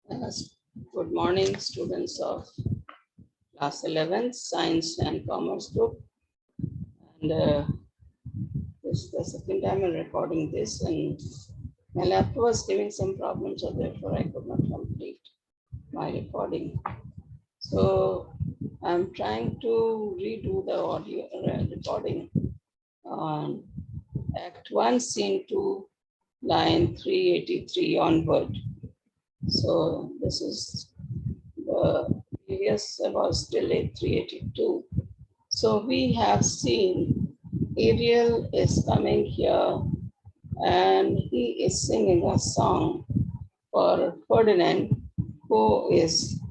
Uh, Good morning, students of class 11, Science and Commerce Group. And this is the second time I'm recording this, and my laptop was giving some problems, so therefore I could not complete my recording. So I'm trying to redo the audio recording on Act 1, Scene 2, line 383 onward. So this is the previous was till 382. So we have seen Ariel is coming here and he is singing a song for Ferdinand, who is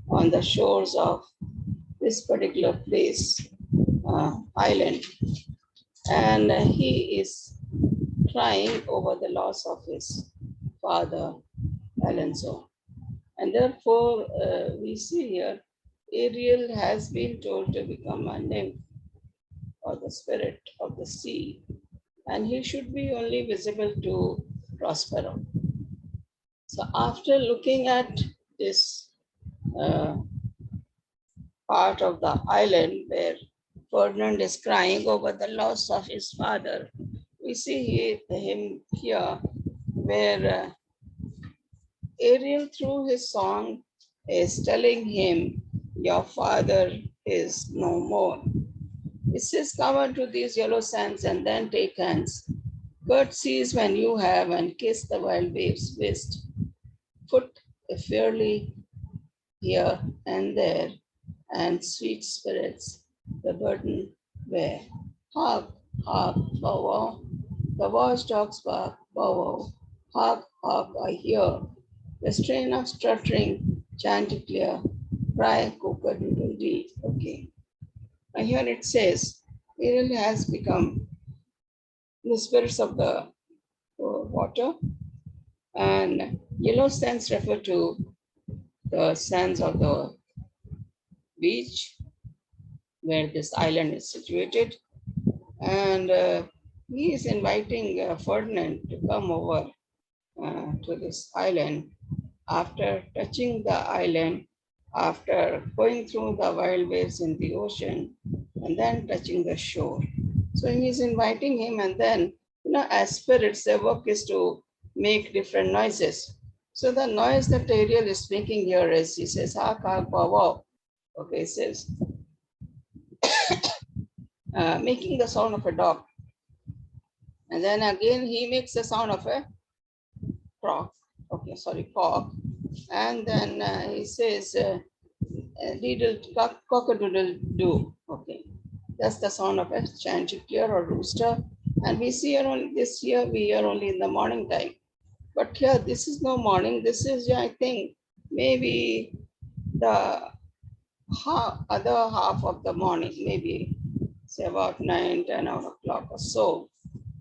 on the shores of this particular place, island. And he is crying over the loss of his father, Alonso. And therefore, we see here, Ariel has been told to become a nymph or the spirit of the sea, and he should be only visible to Prospero. So after looking at this uh, part of the island where Ferdinand is crying over the loss of his father, we see him here where Ariel, through his song, is telling him, your father is no more. It says, come unto these yellow sands and then take hands. Curtsies when you have and kiss the wild waves' waist. Foot fairly here and there, and sweet spirits the burden bear. Hark, hark, bow wow. The watchdogs bark, bow wow. Hark, hark, I hear. The strain of stuttering, chanticleer, cry, cock-a-doodle-dee. Okay. And here it says, Ariel has become the spirits of the water, and yellow sands refer to the sands of the beach where this island is situated. And he is inviting Ferdinand to come over to this island after touching the island, after going through the wild waves in the ocean, and then touching the shore. So he's inviting him, and then, as spirits, their work is to make different noises. So the noise that Ariel is making here is, he says, hark, hark, wow, wow. Okay, he says, making the sound of a dog. And then again, he makes the sound of a croc. Okay, sorry, cock. And then he says, cock-a-doodle do. Okay, that's the sound of a chanticleer or rooster. And we see here only this year, we hear only in the morning time. But here, this is no morning. This is, I think, maybe the other half of the morning, maybe say about 9, 10 o'clock or so.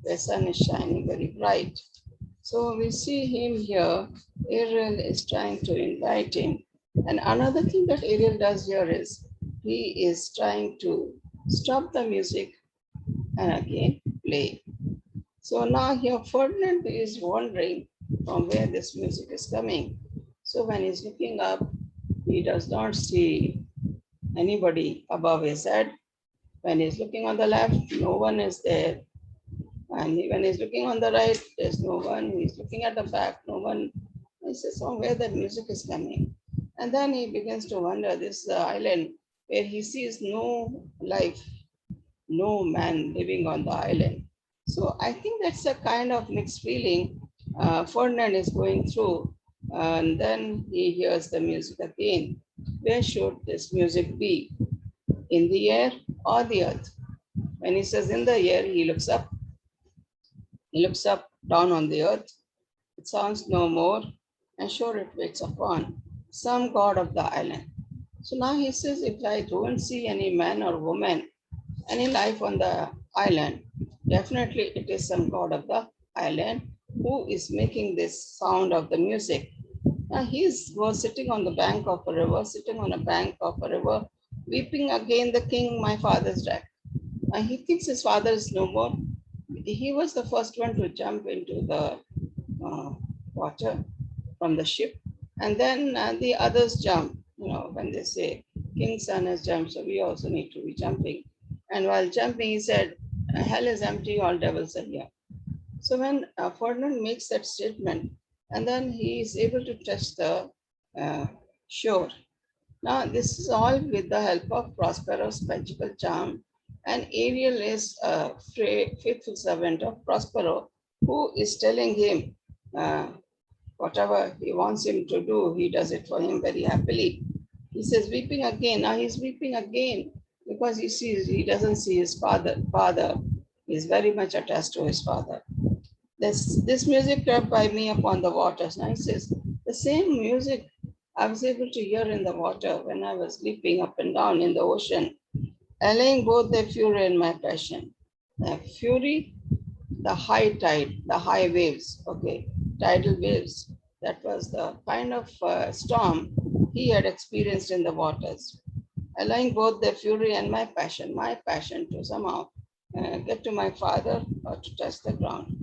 The sun is shining very bright. So we see him here. Ariel is trying to invite him. And another thing that Ariel does here is he is trying to stop the music and again play. So now here Ferdinand is wondering from where this music is coming. So when he's looking up, he does not see anybody above his head. When he's looking on the left, no one is there. And when he's looking on the right, there's no one. He's looking at the back, no one. He says, from where the music is coming. And then he begins to wonder, this island where he sees no life, no man living on the island. So I think that's a kind of mixed feeling Ferdinand is going through. And then he hears the music again. Where should this music be? In the air or the earth? When he says in the air, he looks up. He looks up down on the earth. It sounds no more, and sure it waits upon some god of the island. So now he says, if I don't see any man or woman, any life on the island, definitely it is some god of the island who is making this sound of the music. Now he was sitting on the bank of a river, sitting on a bank of a river, weeping again the king, my father's death. And he thinks his father is no more. He was the first one to jump into the water from the ship. And then the others jump, when they say king's son has jumped, so we also need to be jumping. And while jumping, he said, hell is empty, all devils are here. So when Ferdinand makes that statement, and then he is able to touch the uh, shore. Now, this is all with the help of Prospero's magical charm, and Ariel is a faithful servant of Prospero, who is telling him uh, whatever he wants him to do, he does it for him very happily. He says, weeping again. Now he's weeping again because he doesn't see his father. He's very much attached to his father. This music crept by me upon the waters. Now he says, the same music I was able to hear in the water when I was leaping up and down in the ocean, allaying both the fury and my passion. The fury, the high tide, the high waves, okay, tidal waves. That was the kind of storm he had experienced in the waters, allaying both the fury and my passion to somehow get to my father or to touch the ground.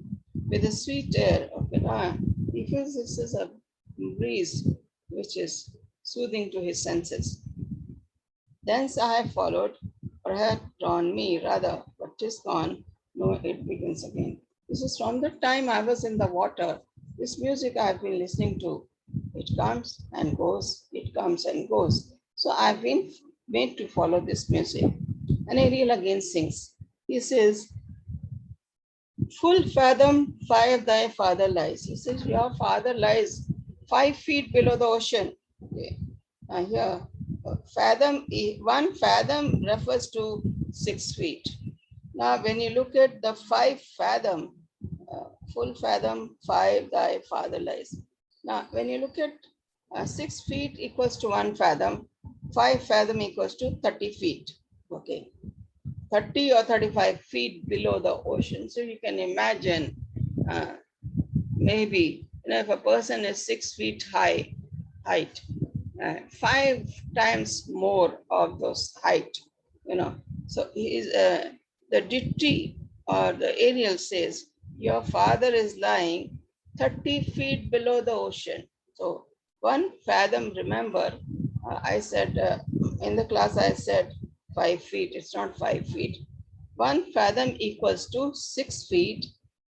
With a sweet air, okay, he feels this is a breeze which is soothing to his senses. Thence I have followed, or had drawn me rather, but 'tis gone. No, it begins again. This is from the time I was in the water. This music I have been listening to. It comes and goes, it comes and goes. So I've been made to follow this music. And Ariel again sings. He says, full fathom 5 thy father lies. He says, your father lies 5 feet below the ocean. Okay. Now here, fathom, 1 fathom refers to 6 feet. Now, when you look at the 5 fathom, full fathom 5 thy father lies. Now, when you look at 6 feet equals to 1 fathom, 5 fathom equals to 30 feet. Okay. 30 or 35 feet below the ocean. So you can imagine maybe if a person is 6 feet height, 5 times more of those height, So he is the ditty or the Ariel says, your father is lying 30 feet below the ocean. So 1 fathom, remember, I said in the class, I said 5 feet, it's not 5 feet. 1 fathom equals to 6 feet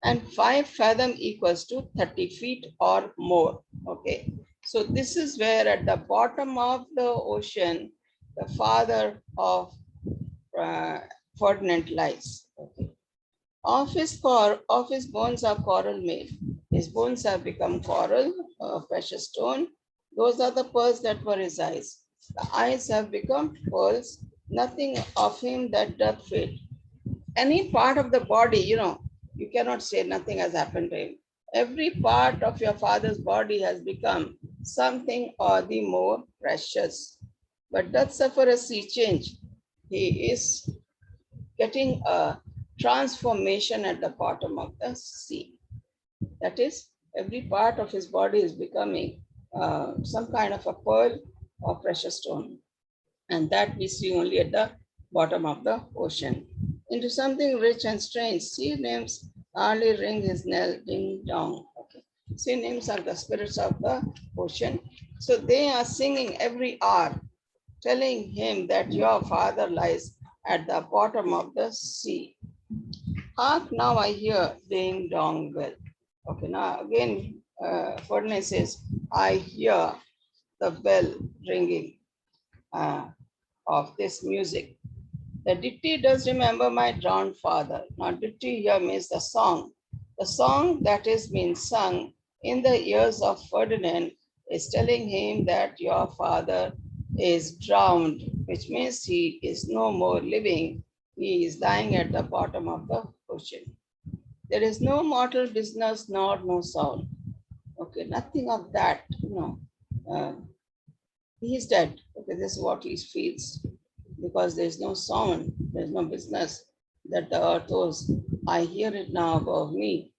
and 5 fathom equals to 30 feet or more, okay? So this is where at the bottom of the ocean, the father of Ferdinand lies, okay? Of his bones are coral made. His bones have become coral, precious stone. Those are the pearls that were his eyes. The eyes have become pearls, nothing of him that doth fade. Any part of the body, you cannot say nothing has happened to him. Every part of your father's body has become something or the more precious, but doth suffer a sea change. He is getting a transformation at the bottom of the sea. That is, every part of his body is becoming some kind of a pearl or precious stone. And that we see only at the bottom of the ocean. Into something rich and strange, sea nymphs hardly ring his knell, ding dong. Okay. Sea nymphs are the spirits of the ocean. So they are singing every hour, telling him that your father lies at the bottom of the sea. Hark, now I hear ding dong bell. Okay, now again, Ferdinand says, I hear the bell ringing of this music. The ditty does remember my drowned father. Now, ditty here means the song. The song that is being sung in the ears of Ferdinand is telling him that your father is drowned, which means he is no more living. He is lying at the bottom of the ocean. There is no mortal business nor no sound. Okay, nothing of that, he is dead. Okay, this is what he feels because there's no sound, there's no business that the earth owes. I hear it now above me.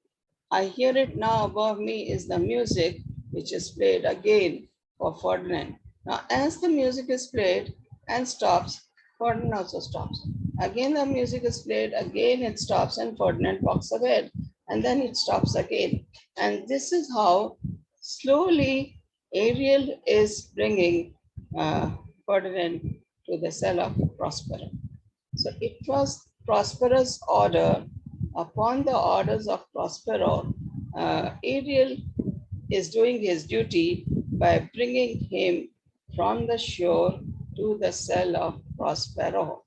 I hear it now above me is the music which is played again for Ferdinand. Now, as the music is played and stops, Ferdinand also stops. Again, the music is played, again it stops, and Ferdinand walks ahead, and then it stops again. And this is how slowly Ariel is bringing Ferdinand to the cell of Prospero. So it was Prospero's order. Upon the orders of Prospero, Ariel is doing his duty by bringing him from the shore to the cell of Prospero.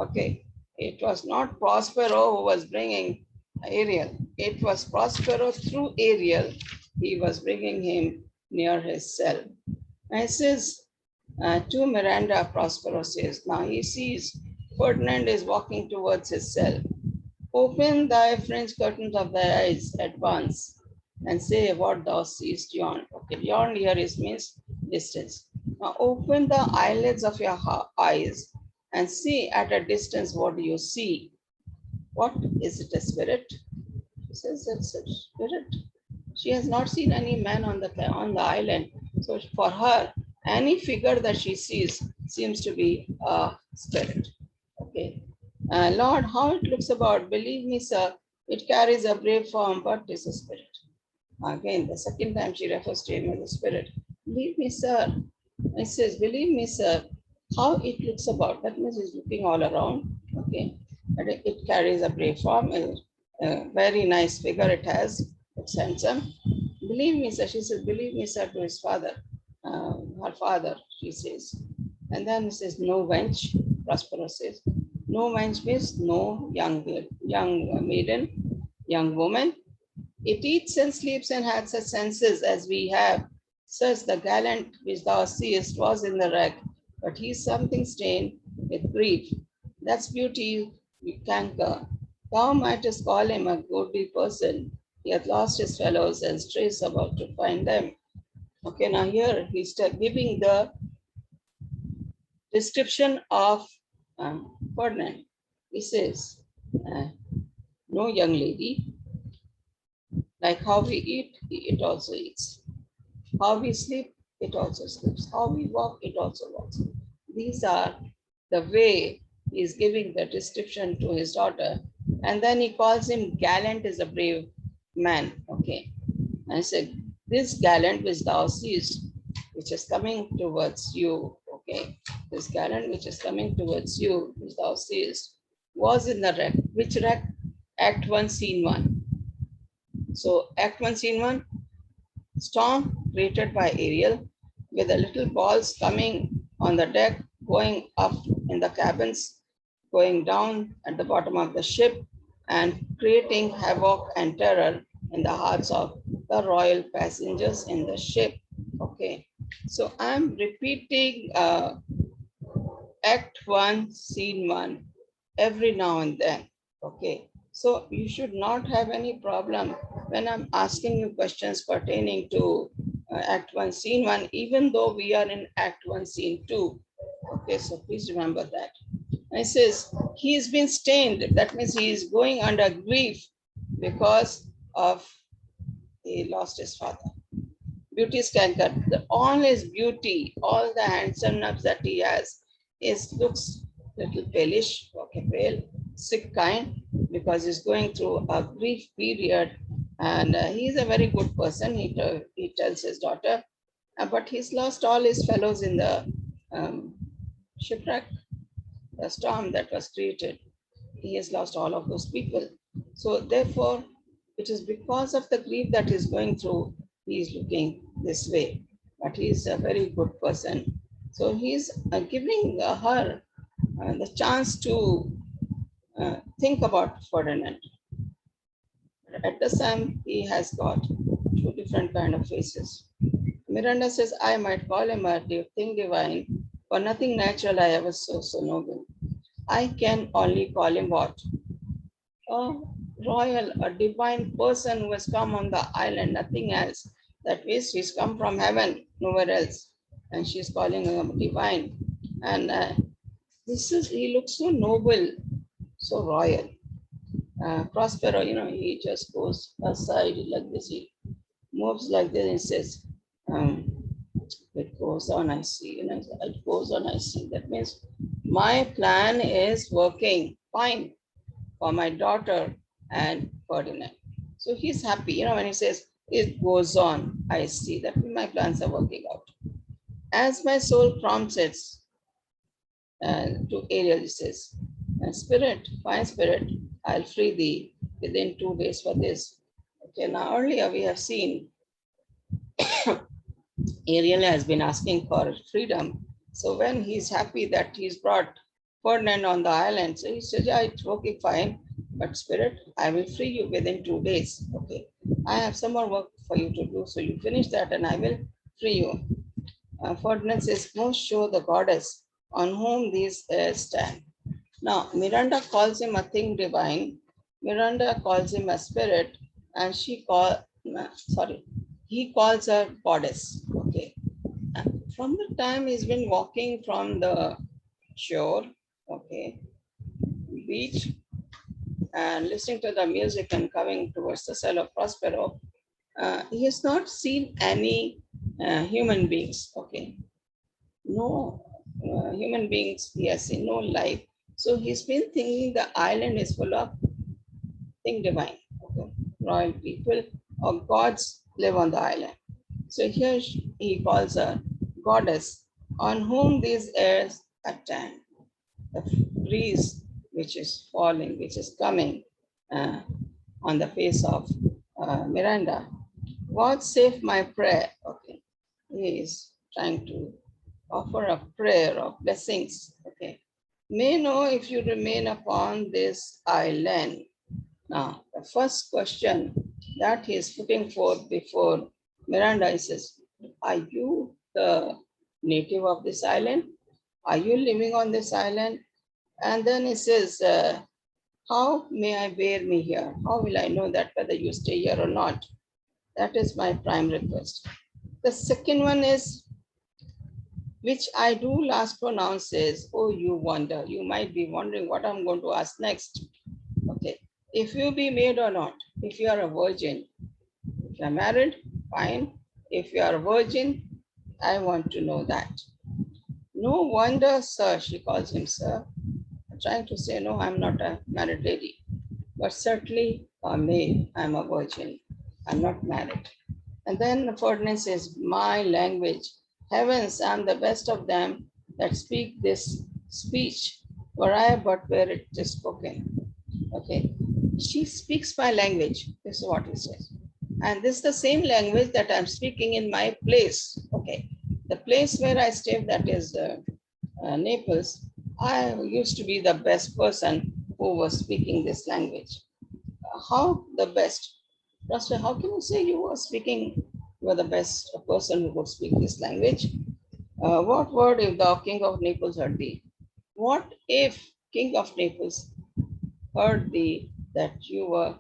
Okay, it was not Prospero who was bringing Ariel. It was Prospero through Ariel. He was bringing him near his cell. And it says to Miranda, Prospero says, now he sees Ferdinand is walking towards his cell. Open thy fringe curtains of thy eyes at once and say what thou seest beyond. Okay, beyond here is means distance. Now open the eyelids of your eyes and see at a distance what you see. What is it, a spirit? She says it's a spirit. She has not seen any man on the island. So for her, any figure that she sees seems to be a spirit. Okay. Lord, how it looks about, believe me, sir, it carries a brave form, but is a spirit. Again, the second time she refers to him as a spirit. Believe me, sir. It says, believe me, sir, how it looks about. That means it's looking all around. Okay. But it carries a brave form, a very nice figure it has. It's handsome. Believe me, sir. She says, believe me, sir, to his father. Her father, she says. And then it says, no wench, Prospero says. No wench means no young maiden, young woman. It eats and sleeps and had such senses as we have. Such the gallant which thou seest was in the wreck, but he's something stained with grief. That's beauty we canker. Thou mightest call him a goodly person. He hath lost his fellows and strays about to find them. Okay, now here he's giving the description of Ferdinand. He says, no young lady, like how we eat, it also eats. How we sleep, it also sleeps. How we walk, it also walks. These are the way he is giving the description to his daughter. And then he calls him gallant is a brave man. Okay. And I said, this gallant which thou seest, which is coming towards you. Okay. This gallant which is coming towards you, which thou seest, was in the wreck. Which wreck? Act 1, Scene 1. So Act 1, Scene 1, storm created by Ariel with the little balls coming on the deck, going up in the cabins, going down at the bottom of the ship, and creating havoc and terror in the hearts of the royal passengers in the ship. Okay, so I'm repeating Act 1, Scene 1 every now and then. Okay, so you should not have any problem when I'm asking you questions pertaining to Act 1, Scene 1, even though we are in Act 1, Scene 2. Okay, so please remember that. And it says, he's been stained. That means he is going under grief because of he lost his father. Beauty is cankered. All his beauty, all the handsomeness that he has, looks little palish, okay, pale, sick kind, because he's going through a grief period. And he's a very good person, he tells his daughter, but he's lost all his fellows in the shipwreck, the storm that was created. He has lost all of those people. So therefore, it is because of the grief that he's going through, he is looking this way. But he is a very good person. So he's giving her the chance to think about Ferdinand. At the time, he has got two different kind of faces. Miranda says, I might call him a thing divine, for nothing natural I ever saw so noble. I can only call him what? A royal, a divine person who has come on the island, nothing else. That means she's come from heaven, nowhere else. And she's calling him divine. And he looks so noble, so royal. Prospero, he just goes aside like this. He moves like this and says, it goes on, I see. It goes on, I see. That means my plan is working fine for my daughter and Ferdinand. So he's happy, when he says, it goes on. I see that my plans are working out. As my soul prompts it to Ariel, it says, Spirit, fine spirit, I'll free thee within 2 days for this. Okay, now earlier we have seen Ariel has been asking for freedom. So when he's happy that he's brought Ferdinand on the island, so he says, yeah, it's working fine, but spirit, I will free you within 2 days. Okay, I have some more work for you to do. So you finish that and I will free you. Ferdinand says, most show the goddess on whom these stand. Now, Miranda calls him a thing divine. Miranda calls him a spirit, and he calls her goddess. Okay. From the time he's been walking from the shore, okay, beach, and listening to the music and coming towards the cell of Prospero, he has not seen any human beings. Okay. No human beings, he has seen no life. So he's been thinking the island is full of thing divine, okay? Royal people or gods live on the island. So here he calls her goddess on whom these airs attend. The breeze which is falling, which is coming on the face of Miranda. God save my prayer. Okay, he is trying to offer a prayer of blessings. Okay, may know if you remain upon this island. Now, the first question that he is putting forth before Miranda says, are you the native of this island? Are you living on this island? And then he says, how may I bear me here? How will I know that whether you stay here or not? That is my prime request. The second one is, which I do last pronounce is, oh, you wonder. You might be wondering what I'm going to ask next. Okay. If you be maid or not, if you are a virgin, if you are married, fine. If you are a virgin, I want to know that. No wonder, sir, she calls him sir. I'm trying to say, no, I'm not a married lady, but certainly a maid, I'm a virgin. I'm not married. And then Ferdinand says, my language, heavens, I'm the best of them that speak this speech, were I but where it is spoken. Okay, she speaks my language, this is what he says. And this is the same language that I'm speaking in my place. Okay, the place where I stay, that is Naples, I used to be the best person who was speaking this language. How the best? Pastor, how can you say you were the best person who could speak this language? What word if the king of Naples heard thee? What if king of Naples heard thee that you were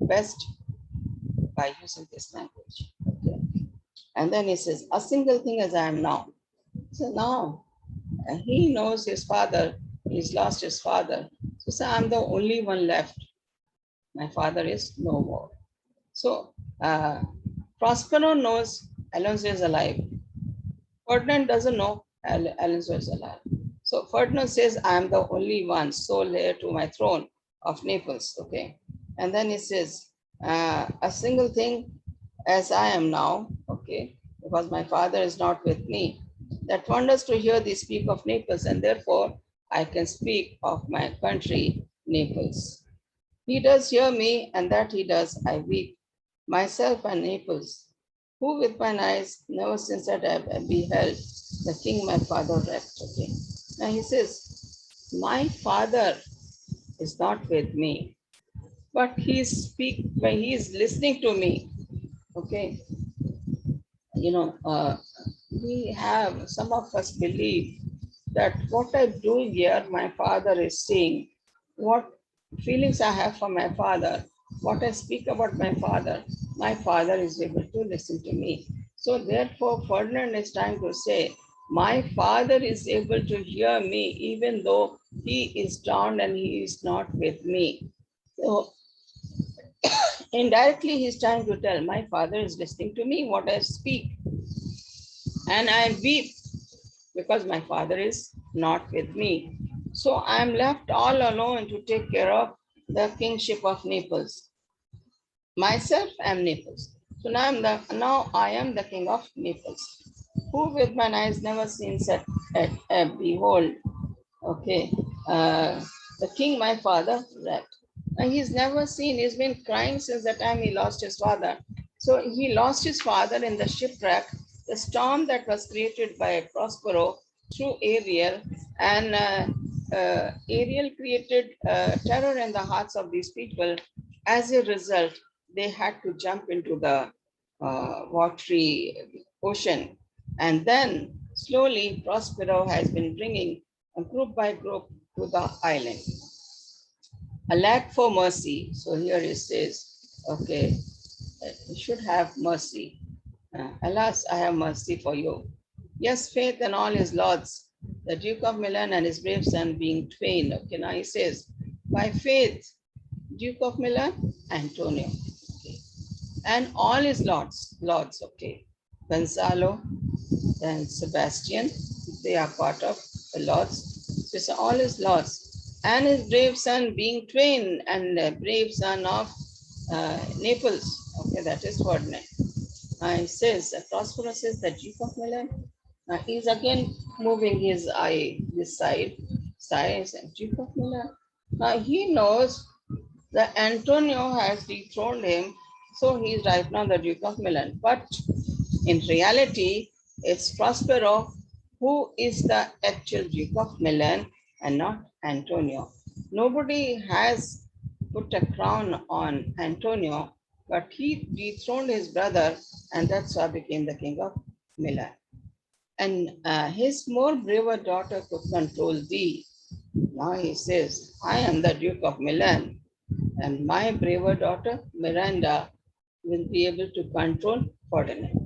best by using this language? Okay. And then he says, a single thing as I am now. So now he knows his father, he's lost his father. So I'm the only one left. My father is no more. So Prospero knows Alonso is alive. Ferdinand doesn't know Alonso is alive. So Ferdinand says, I am the only one sole heir to my throne of Naples. Okay. And then he says, a single thing as I am now, okay, because my father is not with me. That wonders to hear thee speak of Naples, and therefore I can speak of my country, Naples. He does hear me, and that he does, I weep. Myself and Naples, who with mine eyes, never since that I have beheld the king my father left. Okay. Now he says, my father is not with me, but he is listening to me. Okay. You know, some of us believe that what I do here, my father is seeing. What feelings I have for my father, what I speak about my father is able to listen to me. So therefore, Ferdinand is trying to say, my father is able to hear me even though he is down and he is not with me. So indirectly, he's trying to tell, my father is listening to me, what I speak. And I weep because my father is not with me. So I'm left all alone to take care of the kingship of Naples. Myself, I'm Naples. So now I am the king of Naples, who with mine eyes never seen set at behold. Okay, the king, my father, that. And he's never seen, he's been crying since the time he lost his father. So he lost his father in the shipwreck, the storm that was created by Prospero through Ariel. And Ariel created terror in the hearts of these people. As a result, they had to jump into the watery ocean. And then slowly, Prospero has been bringing group by group to the island. A lack for mercy. So here it says, okay, you should have mercy. Alas, I have mercy for you. Yes, faith and all his lords, the Duke of Milan and his brave son being twain. Okay, now he says, by faith, Duke of Milan, Antonio. Okay. And all his lords, okay. Gonzalo, and Sebastian, they are part of the lords. So it's all his lords. And his brave son being twain and the brave son of Naples. Okay, that is Ferdinand. He says, Prosperous is the Duke of Milan. He's again moving his eye this side, and Duke of Milan. Now he knows that Antonio has dethroned him, so he is right now the Duke of Milan. But in reality, it's Prospero who is the actual Duke of Milan and not Antonio. Nobody has put a crown on Antonio, but he dethroned his brother, and that's why became the king of Milan. And his more braver daughter could control thee. Now he says, I am the Duke of Milan, and my braver daughter, Miranda, will be able to control Ferdinand.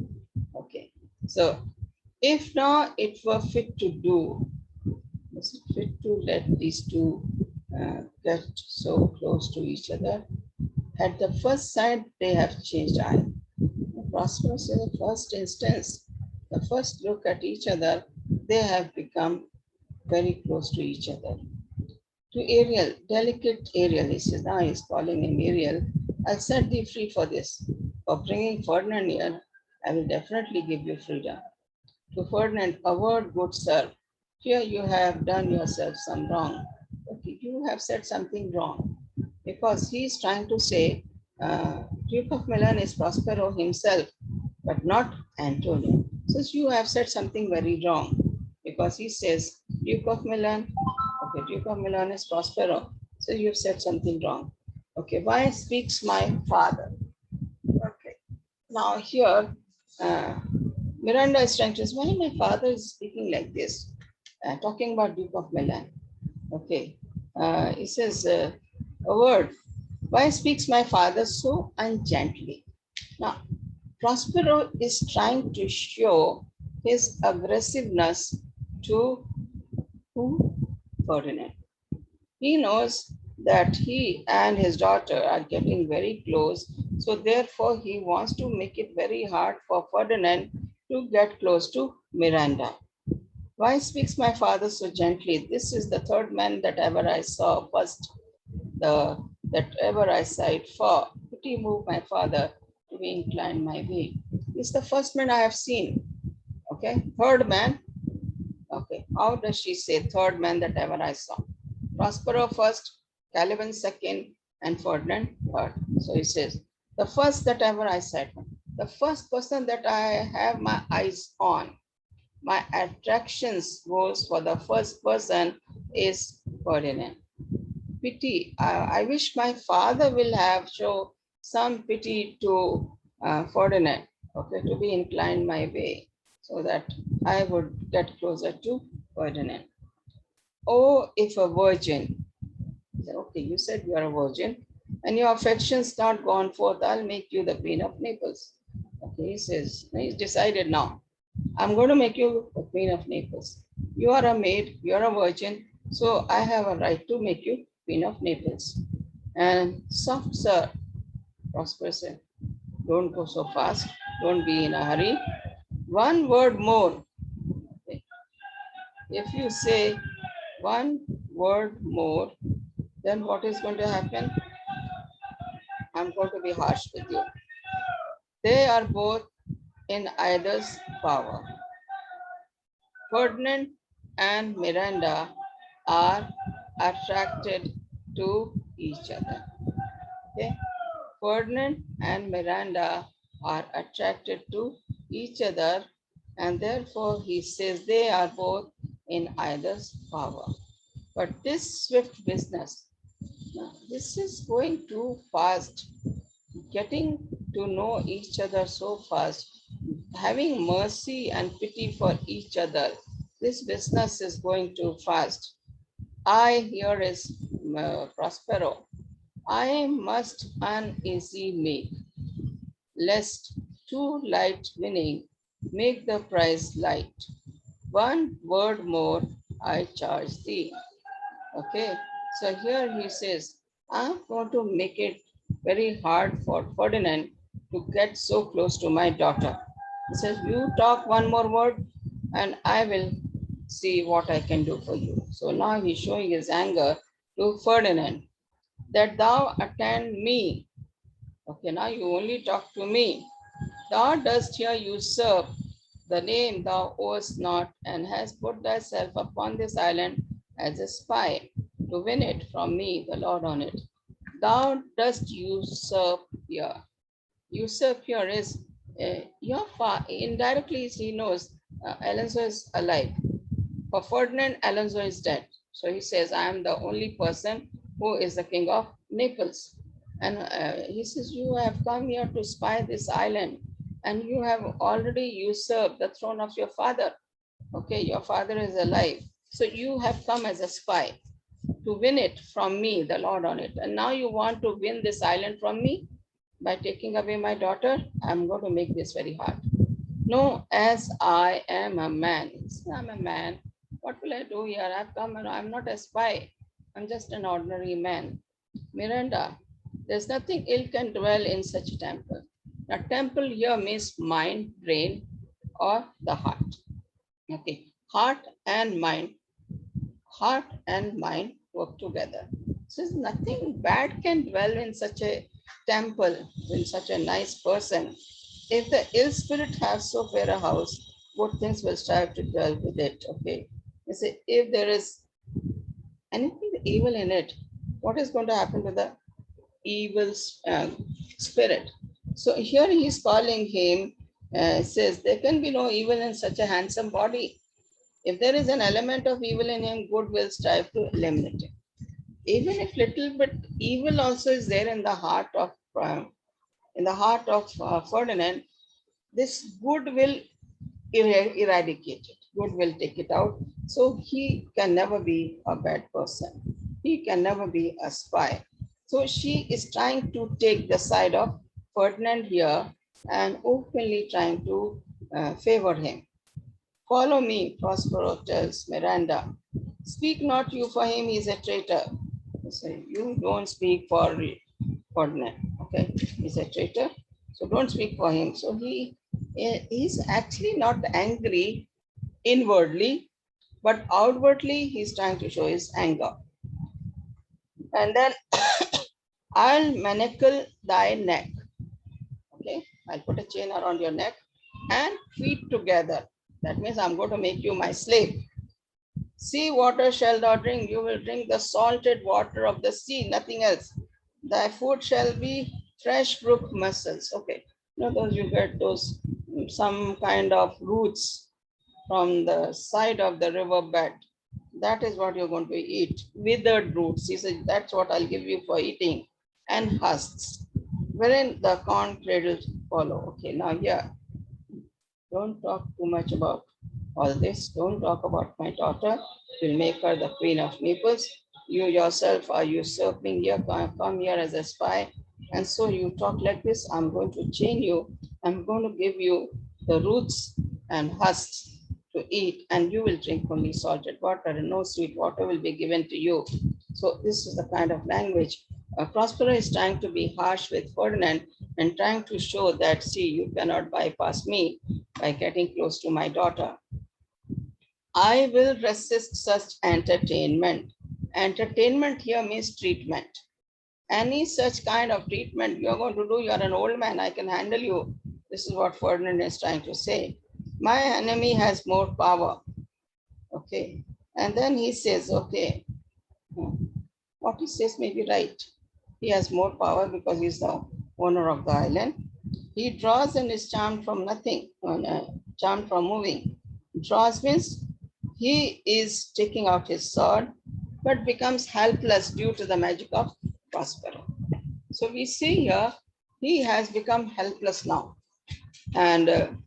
Okay, so if now it were fit to do, is it fit to let these two get so close to each other? At the first sight, they have changed eye. Prosperous in the first instance, the first look at each other, they have become very close to each other. To Ariel, delicate Ariel, he says, now he's calling him Ariel. I'll set thee free for this. For bringing Ferdinand here, I will definitely give you freedom. To Ferdinand, a word, good sir. Here you have done yourself some wrong. Okay, you have said something wrong. Because he is trying to say, Duke of Milan is Prospero himself, but not Antonio. So you have said something very wrong. Because he says, Duke of Milan, okay, Duke of Milan is Prospero. So you've said something wrong. Okay, why speaks my father? Okay, now here, Miranda is trying to say, why my father is speaking like this, talking about Duke of Milan. Okay, he says, a word, why speaks my father so ungently? Now, Prospero is trying to show his aggressiveness to who? Ferdinand. He knows that he and his daughter are getting very close. So therefore, he wants to make it very hard for Ferdinand to get close to Miranda. Why speaks my father so gently? This is the third man that ever I saw. First, that ever I sighed for. Pity move my father to be inclined my way. This is the first man I have seen. Okay, third man. Okay, how does she say third man that ever I saw? Prospero first, Caliban second, and Ferdinand third. So he says, the first that ever I said, the first person that I have my eyes on, my attractions goes for the first person is Ferdinand. Pity. I wish my father will have show some pity to Ferdinand, okay, to be inclined my way, so that I would get closer to Ferdinand. Oh, if a virgin. Okay, you said you are a virgin, and your affections not gone forth, I'll make you the queen of Naples. Okay, he says, he's decided now. I'm going to make you the queen of Naples. You are a maid, you are a virgin, so I have a right to make you queen of Naples. And soft, sir, Prosper said, don't go so fast, don't be in a hurry. One word more. Okay. If you say one word more, then what is going to happen? I'm going to be harsh with you. They are both in either's power. Ferdinand and Miranda are attracted to each other. Okay? Ferdinand and Miranda are attracted to each other, and therefore he says they are both in either's power. But this swift business, this is going too fast, getting to know each other so fast, having mercy and pity for each other. This business is going too fast. I here is Prospero. I must uneasy make, lest too light winning make the price light. One word more I charge thee. Okay, so here he says, I'm going to make it very hard for Ferdinand to get so close to my daughter. He says, you talk one more word and I will see what I can do for you. So now he's showing his anger to Ferdinand, that thou attend me. Okay, now you only talk to me. Thou dost here usurp the name thou owest not, and hast put thyself upon this island as a spy to win it from me, the Lord on it. Thou dost usurp here. Usurp here is your father. Indirectly, he knows Alonso is alive. For Ferdinand, Alonso is dead. So he says, I am the only person who is the king of Naples. And he says, you have come here to spy this island and you have already usurped the throne of your father. Okay, your father is alive. So you have come as a spy to win it from me, the Lord on it. And now you want to win this island from me by taking away my daughter? I'm going to make this very hard. No, as I am a man. I'm a man. What will I do here? I've come and I'm not a spy. I'm just an ordinary man. Miranda, there's nothing ill can dwell in such a temple. A temple here means mind, brain, or the heart. Okay, heart and mind work together. So nothing bad can dwell in such a temple, in such a nice person. If the ill spirit has so fair a house, good things will strive to dwell with it. Okay. You see, if there is anything evil in it, what is going to happen to the evil spirit? So here he is calling him, says, there can be no evil in such a handsome body. If there is an element of evil in him, good will strive to eliminate it. Even if little bit evil also is there in the heart of Ferdinand, this good will eradicate it. Good will take it out. So he can never be a bad person. He can never be a spy. So she is trying to take the side of Ferdinand here and openly trying to favor him. Follow me, Prospero tells Miranda. Speak not you for him, he is a traitor. So you don't speak for Ferdinand. Okay, he's a traitor. So don't speak for him. So he's actually not angry inwardly, but outwardly he's trying to show his anger. And then I'll manacle thy neck. Okay, I'll put a chain around your neck and feet together. That means I'm going to make you my slave. Sea water shall thou drink. You will drink the salted water of the sea, nothing else. Thy food shall be fresh brook mussels. Okay, you know those, you get those some kind of roots from the side of the river bed. That is what you're going to eat. Withered roots. He said, that's what I'll give you for eating. And husks, wherein the corn cradles follow. Okay, now here, don't talk too much about all this. Don't talk about my daughter. You'll make her the queen of Naples. You yourself are usurping here, come here as a spy. And so you talk like this, I'm going to chain you. I'm going to give you the roots and husks to eat, and you will drink only salted water, and no sweet water will be given to you. So this is the kind of language. Prospero is trying to be harsh with Ferdinand and trying to show that, see, you cannot bypass me by getting close to my daughter. I will resist such entertainment. Entertainment here means treatment. Any such kind of treatment you're going to do, you're an old man, I can handle you. This is what Ferdinand is trying to say. My enemy has more power. Okay. And then he says, okay, what he says may be right. He has more power because he's the owner of the island. He draws and is charmed from nothing, charmed from moving. Draws means he is taking out his sword, but becomes helpless due to the magic of Prospero. So we see here, he has become helpless now. And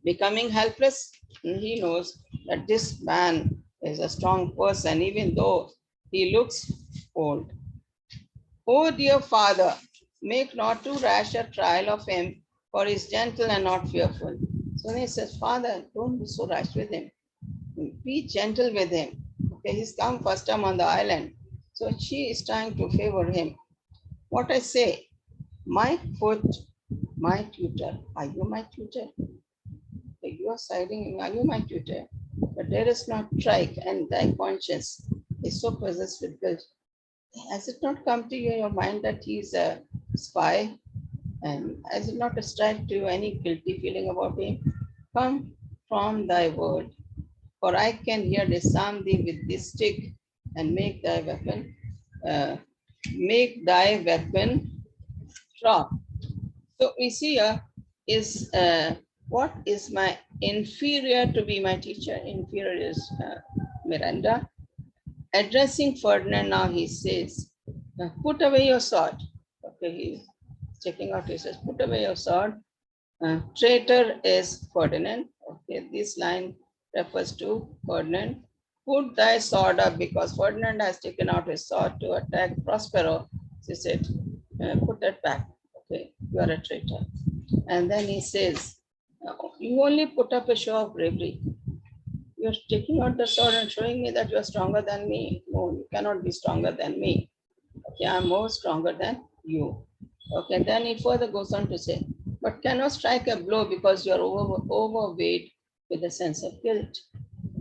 becoming helpless, he knows that this man is a strong person, even though he looks old. Oh, dear father, make not too rash a trial of him, for he is gentle and not fearful. So he says, Father, don't be so rash with him. Be gentle with him. Okay, he's come first time on the island. So she is trying to favor him. What I say, my foot, my tutor. Are you my tutor? You are siding, are you my tutor? But there is not strike, and thy conscience is so possessed with guilt. Has it not come to your mind that he is a spy? And has it not strike to you any guilty feeling about him? Come from thy word, for I can here disarm thee with this stick and make thy weapon drop. So we see here is what is my inferior to be my teacher? Inferior is Miranda. Addressing Ferdinand now, he says, put away your sword. Okay, he's checking out, he says, put away your sword. Traitor is Ferdinand. Okay, this line refers to Ferdinand. Put thy sword up, because Ferdinand has taken out his sword to attack Prospero. He said, put that back. Okay, you are a traitor. And then he says, you only put up a show of bravery. You're taking out the sword and showing me that you're stronger than me. No, you cannot be stronger than me. Okay, I'm more stronger than you. Okay, then he further goes on to say, but cannot strike a blow because you're overweight with a sense of guilt.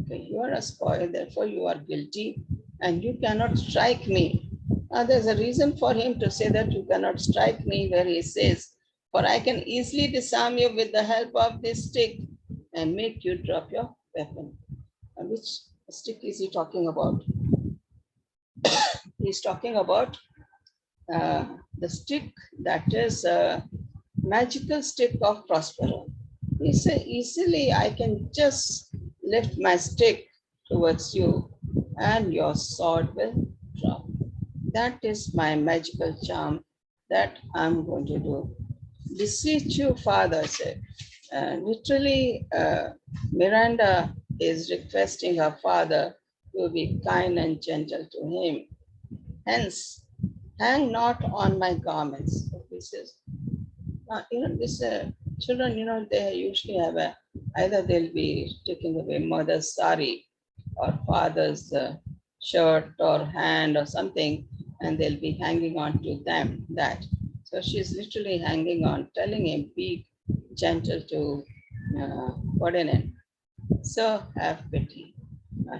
Okay, you are a spoil, therefore you are guilty, and you cannot strike me. Now there's a reason for him to say that you cannot strike me, where he says, for I can easily disarm you with the help of this stick and make you drop your weapon. And which stick is he talking about? He's talking about the stick that is a magical stick of Prospero. He said, easily I can just lift my stick towards you and your sword will drop. That is my magical charm that I'm going to do. Beseech you, father, said. Literally, Miranda is requesting her father to be kind and gentle to him. Hence, hang not on my garments. So this is, this children, they usually have either they'll be taking away mother's sari or father's shirt or hand or something, and they'll be hanging on to them that. So she's literally hanging on, telling him, be gentle to Ferdinand. Sir, have pity.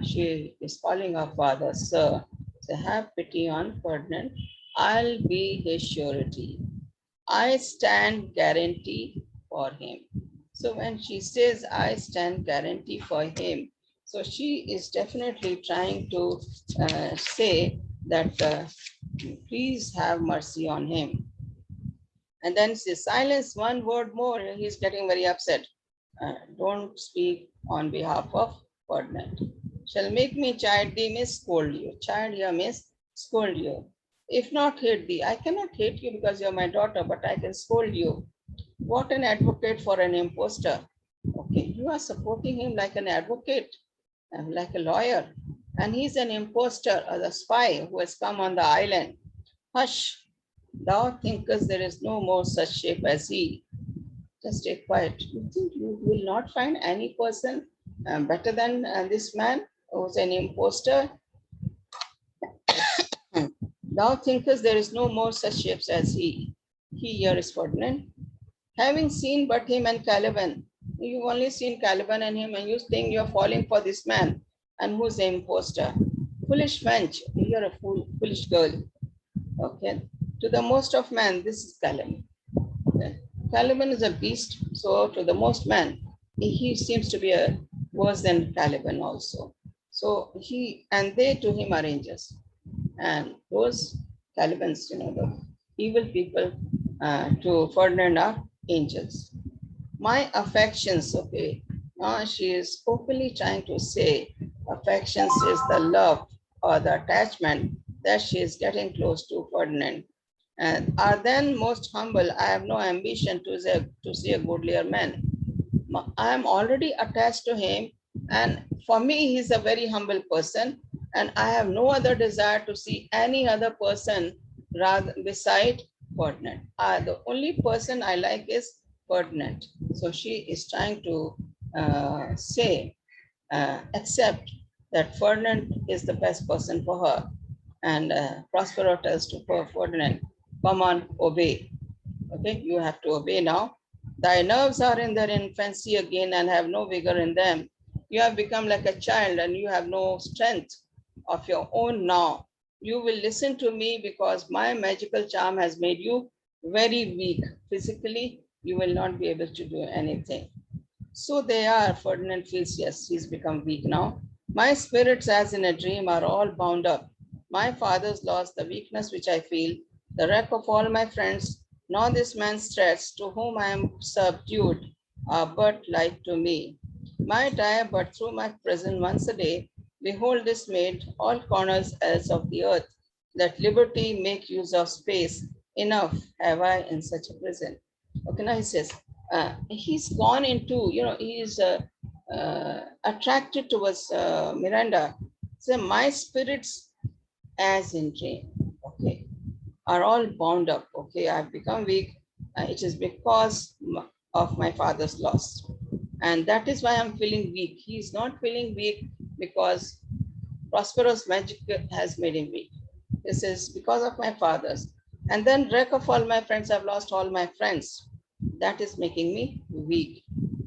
She is calling her father, sir. So have pity on Ferdinand. I'll be his surety. I stand guarantee for him. So when she says, I stand guarantee for him, so she is definitely trying to say that please have mercy on him. And then she silence one word more, he's getting very upset. Don't speak on behalf of Ferdinand. Shall make me chide thee, means scold you. Chide here means scold you. If not hate thee, I cannot hate you because you're my daughter, but I can scold you. What an advocate for an impostor. Okay, you are supporting him like an advocate, like a lawyer, and he's an impostor or a spy who has come on the island. Hush, thou thinkest there is no more such shape as he. Just stay quiet. You think you will not find any person better than this man who's an impostor? Thou thinkest there is no more such shapes as he. He here is Ferdinand. Having seen but him and Caliban, you've only seen Caliban and him, and you think you're falling for this man, and who's the impostor? Foolish wench, you're a foolish girl. Okay. To the most of man, this is Caliban. Okay. Caliban is a beast, so to the most man, he seems to be a worse than Caliban also. So he and they to him are angels. And those Calibans, the evil people to Ferdinand are angels. My affections, okay. She is openly trying to say affections is the love or the attachment that she is getting close to Ferdinand. And are then most humble. I have no ambition to see a goodlier man. I am already attached to him, and for me, he's a very humble person, and I have no other desire to see any other person rather beside Ferdinand. The only person I like is Ferdinand. So she is trying to accept that Ferdinand is the best person for her, and Prospero tells to Ferdinand, "Come on, obey." Okay, you have to obey now. Thy nerves are in their infancy again and have no vigor in them. You have become like a child and you have no strength of your own now. You will listen to me because my magical charm has made you very weak. Physically, you will not be able to do anything. So they are. Ferdinand feels, yes, he's become weak now. My spirits, as in a dream, are all bound up. My father's loss, the weakness which I feel, the wreck of all my friends, nor this man's threats, to whom I am subdued, are but light to me. Might I, but through my prison once a day, behold this maid, all corners else of the earth, that liberty make use of space. Enough have I in such a prison. Okay, now he says, he's gone into, he's attracted towards Miranda. So my spirits, as in dream, okay, are all bound up. Okay, I've become weak. It is because of my father's loss. And that is why I'm feeling weak. He's not feeling weak because Prospero's magic has made him weak. This is because of my father's. And then wreck of all my friends, I've lost all my friends. That is making me weak.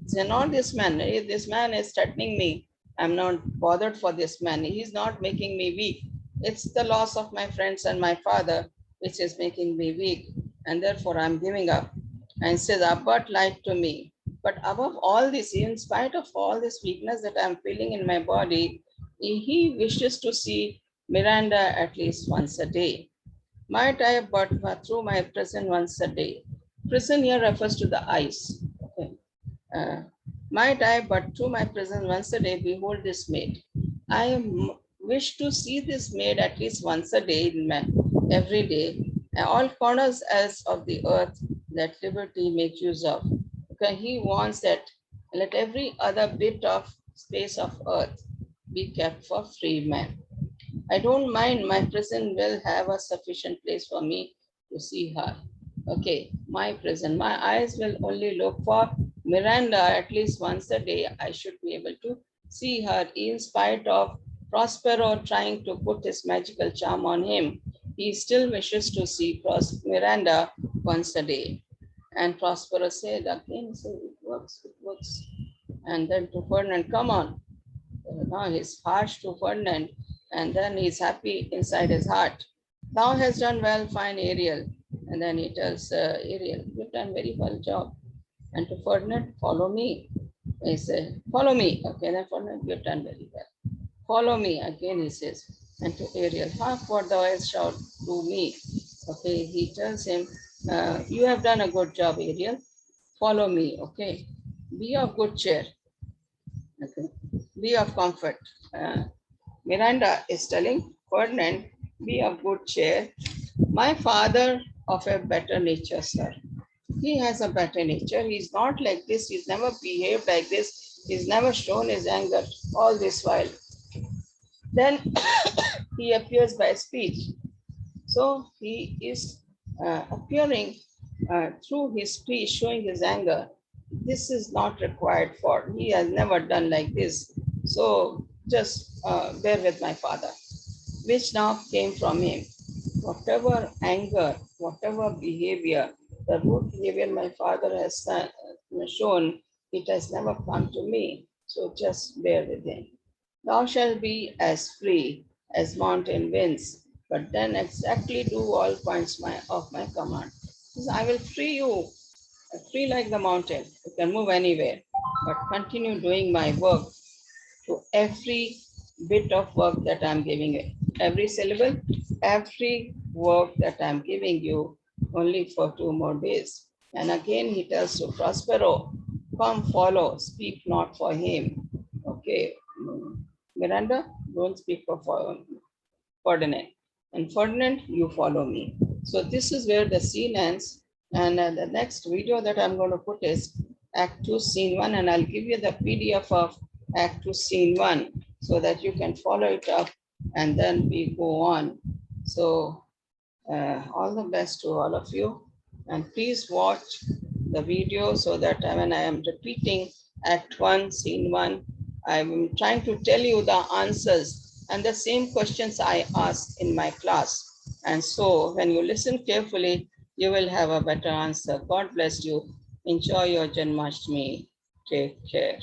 So not this man. This man is threatening me. I'm not bothered for this man. He's not making me weak. It's the loss of my friends and my father which is making me weak. And therefore I'm giving up. And says, but light to me. But above all this, in spite of all this weakness that I'm feeling in my body, he wishes to see Miranda at least once a day. Might I but through my prison once a day. Prison here refers to the eyes. Okay. Might I but through my prison once a day behold this maid. I wish to see this maid at least once a day, every day, and all corners else of the earth that liberty make use of. Okay, he wants that let every other bit of space of earth be kept for free man. I don't mind, my prison will have a sufficient place for me to see her. Okay, my prison, my eyes will only look for Miranda at least once a day. I should be able to see her in spite of Prospero trying to put his magical charm on him. He still wishes to see Miranda once a day. And Prospero said again, so it works, it works. And then to Ferdinand, come on. Now he's harsh to Ferdinand, and then he's happy inside his heart. Thou hast done well, fine Ariel. And then he tells Ariel, you've done very well job. And to Ferdinand, follow me. He says, follow me. Okay, then Ferdinand, you've done very well. Follow me. Again he says, and to Ariel, half what thou hast shalt do me. Okay, he tells him, you have done a good job, Ariel. Follow me. Okay, be of good cheer. Okay, be of comfort. Miranda is telling Ferdinand, be of good cheer. My father of a better nature, sir. He has a better nature. He's not like this. He's never behaved like this. He's never shown his anger all this while. Then he appears by speech. So he is appearing through his speech, showing his anger. This is not required for. He has never done like this. So just bear with my father, which now came from him. Whatever anger, whatever behavior, the rude behavior my father has shown, it has never come to me. So just bear with him. Thou shalt be as free as mountain winds, but then exactly do all points of my command. I will free you free like the mountain. You can move anywhere, but continue doing my work to every bit of work that I'm giving you. Every syllable, every work that I'm giving you only for 2 more days. And again, he tells to Prospero, come follow, speak not for him. Okay, Miranda, don't speak for Ferdinand. And Ferdinand, you follow me. So this is where the scene ends. And the next video that I'm going to put is Act 2, Scene 1. And I'll give you the PDF of Act 2, Scene 1 so that you can follow it up and then we go on. So all the best to all of you. And please watch the video so that when I am repeating Act 1, Scene 1, I'm trying to tell you the answers and the same questions I asked in my class. And so when you listen carefully, you will have a better answer. God bless you. Enjoy your Janmashtami. Take care.